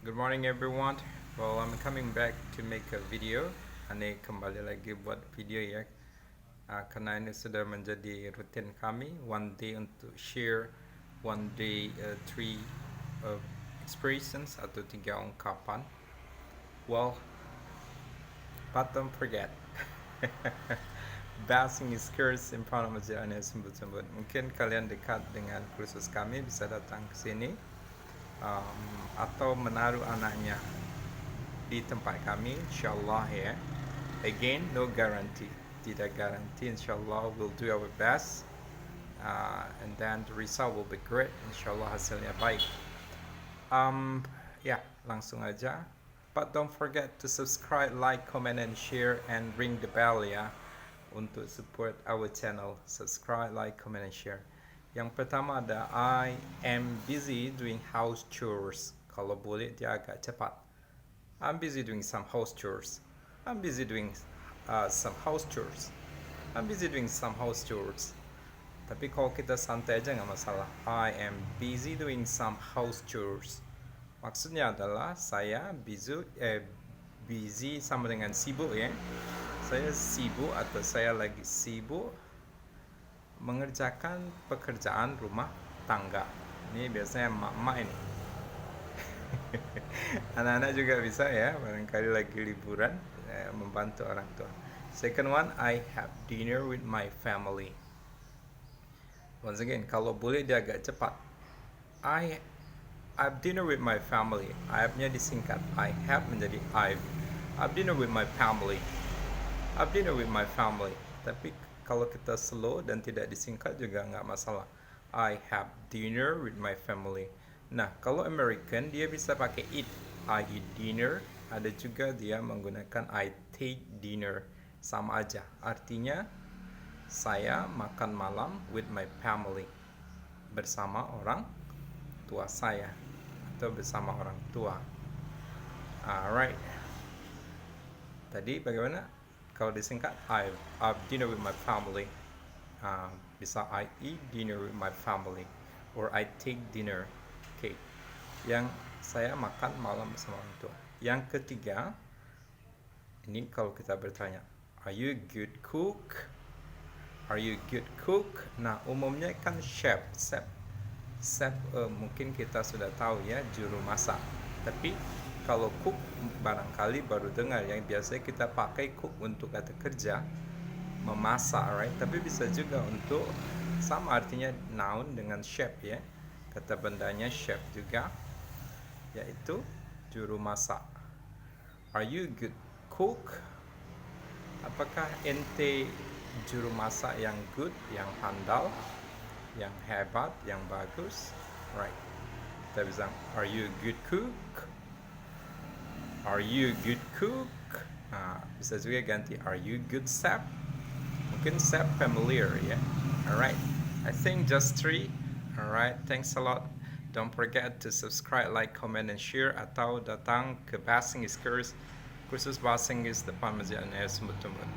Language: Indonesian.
Good morning everyone. Well, I'm coming back to make a video. Ani kembali lagi buat video ya. Karena ini sudah menjadi rutin kami. One day untuk share, one day three expressions atau 3 ungkapan. Well, but don't forget. Bahasa Inggris in front of Belajar sebut-sebut. Mungkin kalian dekat dengan kursus kami bisa datang ke sini. Atau menaruh anaknya di tempat kami, insyaallah ya. Again, no guarantee, tidak garanti, insyaallah we'll do our best, and then the result will be great, insyaallah hasilnya baik. Ya, langsung aja. But don't forget to subscribe, like, comment, and share, and ring the bell ya, untuk support our channel. Subscribe, like, comment, and share. Yang pertama ada I am busy doing house chores. Kalau boleh dia agak cepat. I'm busy doing some house chores. I'm busy doing some house chores. I'm busy doing some house chores. Tapi kalau kita santai aja nggak masalah. I am busy doing some house chores. Maksudnya adalah saya busy sama dengan sibuk ya. Saya sibuk atau saya lagi sibuk mengerjakan pekerjaan rumah tangga. Ini biasanya emak-emak ini. Anak-anak juga bisa ya, barangkali lagi liburan membantu orang tua. Second one, I have dinner with my family. Once again, kalau boleh dia agak cepat. I have dinner with my family. I have-nya disingkat. I have menjadi I've. I have dinner with my family. I have dinner with my family. Tapi kalau kita slow dan tidak disingkat juga nggak masalah. I have dinner with my family. Nah, kalau American dia bisa pakai eat. I eat dinner. Ada juga dia menggunakan I take dinner. Sama aja. Artinya saya makan malam with my family. Bersama orang tua saya. Atau bersama orang tua. Alright. Tadi bagaimana? Kalau disingkat, I have dinner with my family. Bisa I eat dinner with my family, or I take dinner. Okay. Yang saya makan malam bersama orang tua. Yang ketiga, ini kalau kita bertanya, are you a good cook? Are you a good cook? Nah, umumnya kan chef. Mungkin kita sudah tahu ya, juru masak. Tapi kalau cook barangkali baru dengar yang biasanya kita pakai cook untuk kata kerja memasak, right? Tapi bisa juga untuk sama artinya noun dengan chef ya. Kata bendanya chef juga, yaitu juru masak. Are you a good cook? Apakah ente juru masak yang good, yang handal, yang hebat, yang bagus? Right. Kita bisa, are you a good cook? Are you a good cook? Bisa juga ganti, are you good chef? Mungkin chef familiar ya. Alright, I think just 3. Alright, thanks a lot. Don't forget to subscribe, like, comment, and share. Atau datang ke Bahasa Inggris kursus Bahasa Inggris depan Belajar sebut-sebut.